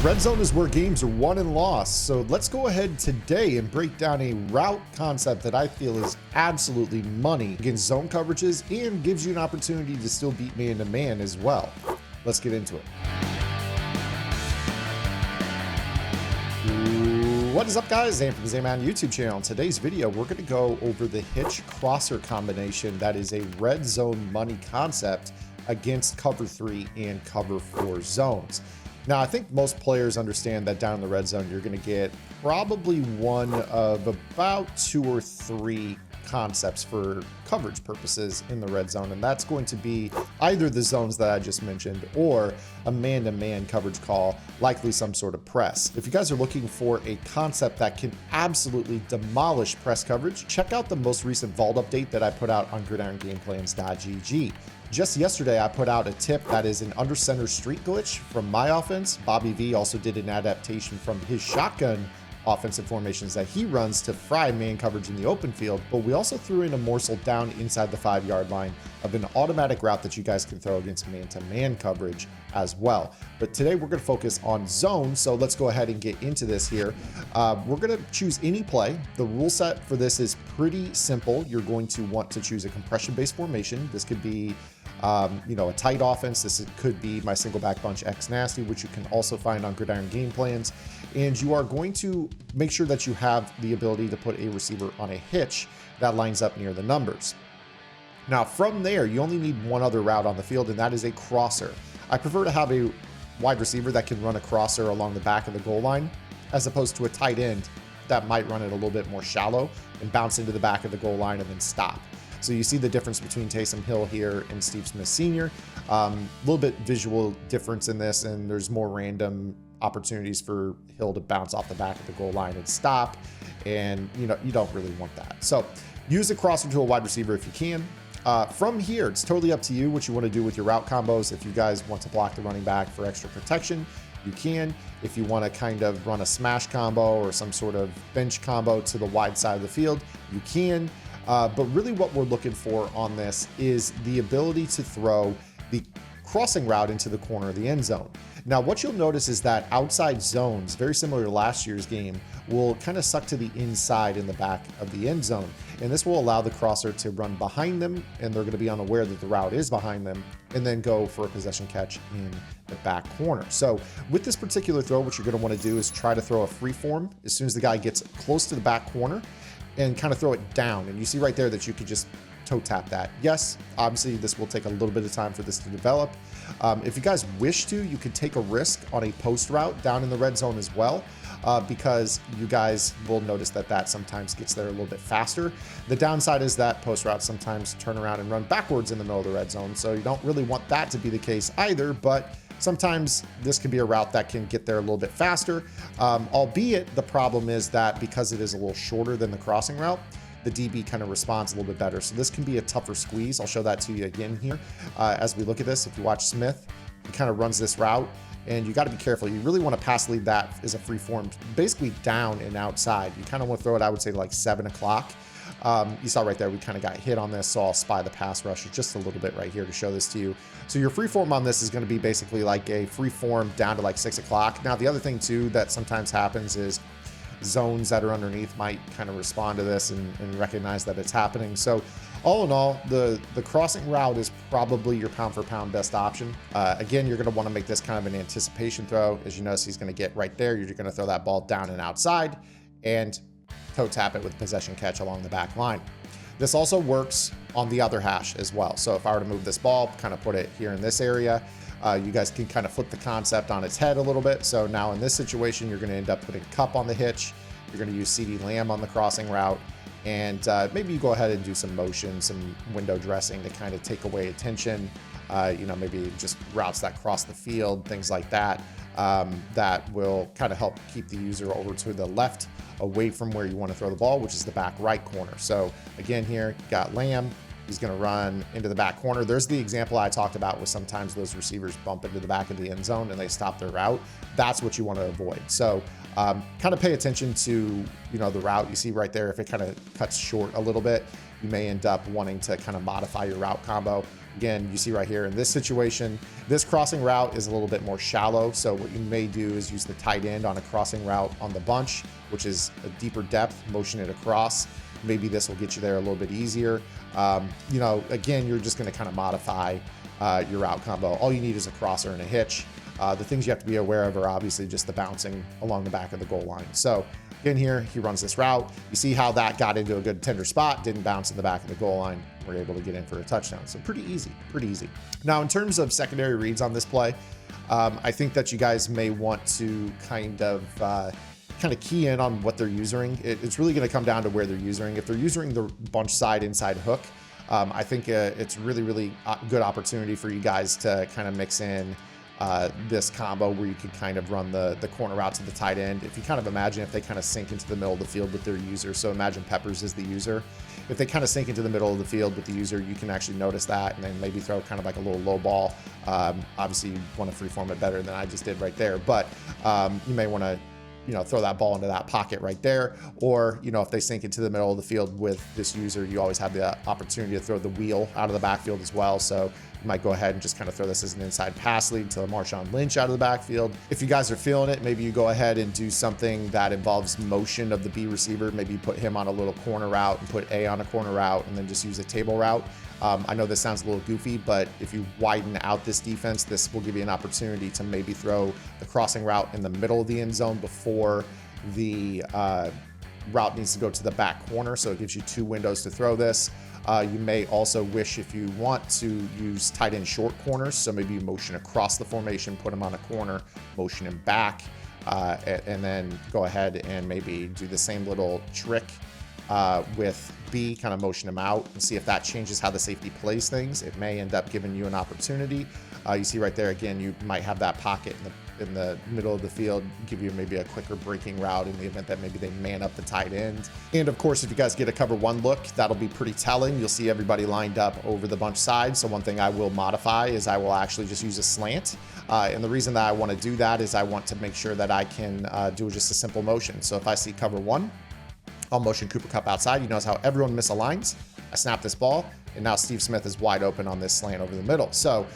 Red zone is where games are won and lost, so let's go ahead today and break down a route concept that I feel is absolutely money against zone coverages and gives you an opportunity to still beat man-to-man as well. Let's get into it. What is up, guys? Zan from the Zan YouTube channel. In today's video, we're going to go over the hitch crosser combination that is a red zone money concept against cover 3 and cover 4 zones. Now, I think most players understand that down in the red zone, you're going to get probably one of about 2 or 3 concepts for coverage purposes in the red zone, and that's going to be either the zones that I just mentioned or a man-to-man coverage call, likely some sort of press. If you guys are looking for a concept that can absolutely demolish press coverage, check out the most recent vault update that I put out on gridirongameplans.gg. Just yesterday, I put out a tip that is an under center street glitch from my offense. Bobby V also did an adaptation from his shotgun offensive formations that he runs to fry man coverage in the open field, but we also threw in a morsel down inside the 5-yard line of an automatic route that you guys can throw against man-to-man coverage as well. But today we're going to focus on zone, so let's go ahead and get into this here. We're going to choose any play. The rule set for this is pretty simple. You're going to want to choose a compression-based formation. This could be a tight offense. This could be my single back bunch X nasty, which you can also find on Gridiron Game Plans. And you are going to make sure that you have the ability to put a receiver on a hitch that lines up near the numbers. Now, from there, you only need one other route on the field, and that is a crosser. I prefer to have a wide receiver that can run a crosser along the back of the goal line, as opposed to a tight end that might run it a little bit more shallow and bounce into the back of the goal line and then stop. So you see the difference between Taysom Hill here and Steve Smith Sr. A little bit visual difference in this, and there's more random opportunities for Hill to bounce off the back of the goal line and stop, and you don't really want that. So use a crosser to a wide receiver if you can. From here, it's totally up to you what you want to do with your route combos. If you guys want to block the running back for extra protection, you can. If you want to kind of run a smash combo or some sort of bench combo to the wide side of the field, you can. But really what we're looking for on this is the ability to throw the crossing route into the corner of the end zone. Now, what you'll notice is that outside zones, very similar to last year's game, will kind of suck to the inside in the back of the end zone. And this will allow the crosser to run behind them, and they're going to be unaware that the route is behind them, and then go for a possession catch in the back corner. So with this particular throw, what you're going to want to do is try to throw a free form as soon as the guy gets close to the back corner and kind of throw it down. And you see right there that you could just toe tap that. Yes, obviously this will take a little bit of time for this to develop. If you guys wish to, you could take a risk on a post route down in the red zone as well, because you guys will notice that that sometimes gets there a little bit faster. The downside is that post routes sometimes turn around and run backwards in the middle of the red zone, so you don't really want that to be the case either, but sometimes this can be a route that can get there a little bit faster, albeit the problem is that because it is a little shorter than the crossing route, the DB kind of responds a little bit better. So this can be a tougher squeeze. I'll show that to you again here as we look at this. If you watch Smith, he kind of runs this route, and you got to be careful. You really want to pass lead that as a free form, basically down and outside. You kind of want to throw it, I would say, like 7 o'clock. You saw right there, we kind of got hit on this, so I'll spy the pass rusher just a little bit right here to show this to you. So your free form on this is going to be basically like a free form down to like 6 o'clock. Now, the other thing too that sometimes happens is zones that are underneath might kind of respond to this and recognize that it's happening. So all in all, the crossing route is probably your pound for pound best option. Again, you're going to want to make this kind of an anticipation throw. As you notice, he's going to get right there. You're going to throw that ball down and outside and toe tap it with possession catch along the back line. This also works on the other hash as well. So if I were to move this ball, kind of put it here in this area, you guys can kind of flip the concept on its head a little bit. So now in this situation, you're going to end up putting Cup on the hitch. You're going to use CeeDee Lamb on the crossing route. And maybe you go ahead and do some motion, some window dressing to kind of take away attention. Maybe just routes that cross the field, things like that, that will kind of help keep the user over to the left, away from where you want to throw the ball, which is the back right corner. So again, here you got Lamb. He's going to run into the back corner. There's the example I talked about with sometimes those receivers bump into the back of the end zone and they stop their route. That's what you want to avoid. So kind of pay attention to, the route you see right there. If it kind of cuts short a little bit, you may end up wanting to kind of modify your route combo. Again, you see right here in this situation, this crossing route is a little bit more shallow. So what you may do is use the tight end on a crossing route on the bunch, which is a deeper depth, motion it across. Maybe this will get you there a little bit easier. You know, again, you're just going to kind of modify your route combo. All you need is a crosser and a hitch. The things you have to be aware of are obviously just the bouncing along the back of the goal line. So again, here he runs this route. You see how that got into a good tender spot, didn't bounce in the back of the goal line. We're able to get in for a touchdown. So pretty easy, pretty easy. Now, in terms of secondary reads on this play, I think that you guys may want to kind of key in on what they're using. It's really going to come down to where they're using. If they're using the bunch side inside hook, I think it's really good opportunity for you guys to kind of mix in this combo where you could kind of run the corner route to the tight end. If you kind of imagine if they kind of sink into the middle of the field with their user, so imagine Peppers is the user. If they kind of sink into the middle of the field with the user, you can actually notice that and then maybe throw kind of like a little low ball. Obviously, you want to freeform it better than I just did right there, but you may want to, you know, throw that ball into that pocket right there. Or, you know, if they sink into the middle of the field with this user, you always have the opportunity to throw the wheel out of the backfield as well. So you might go ahead and just kind of throw this as an inside pass lead to Marshawn Lynch out of the backfield. If you guys are feeling it, maybe you go ahead and do something that involves motion of the B receiver. Maybe you put him on a little corner route and put A on a corner route and then just use a table route. I know this sounds a little goofy, but if you widen out this defense, this will give you an opportunity to maybe throw the crossing route in the middle of the end zone before the route needs to go to the back corner. So it gives you 2 windows to throw this. You may also wish, if you want, to use tight end short corners. So maybe you motion across the formation, put him on a corner, motion him back, and then go ahead and maybe do the same little trick with B, kind of motion him out and see if that changes how the safety plays things. It may end up giving you an opportunity. You see right there, again, you might have that pocket in the middle of the field, give you maybe a quicker breaking route in the event that maybe they man up the tight end. And of course, if you guys get a cover 1 look, that'll be pretty telling. You'll see everybody lined up over the bunch side. So one thing I will modify is I will actually just use a slant. And the reason that I want to do that is I want to make sure that I can do just a simple motion. So if I see cover 1, I'll motion Cooper Kupp outside. You notice how everyone misaligns. I snap this ball, and now Steve Smith is wide open on this slant over the middle. So,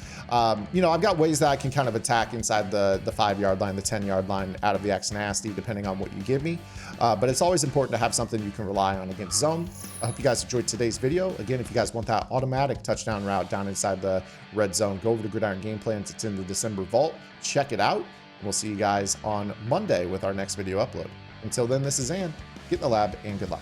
you know, I've got ways that I can kind of attack inside the 5-yard line, the 10-yard line, out of the X nasty, depending on what you give me. But it's always important to have something you can rely on against zone. I hope you guys enjoyed today's video. Again, if you guys want that automatic touchdown route down inside the red zone, go over to Gridiron Game Plans. It's in the December vault. Check it out. We'll see you guys on Monday with our next video upload. Until then, this is Ann. Get in the lab and good luck.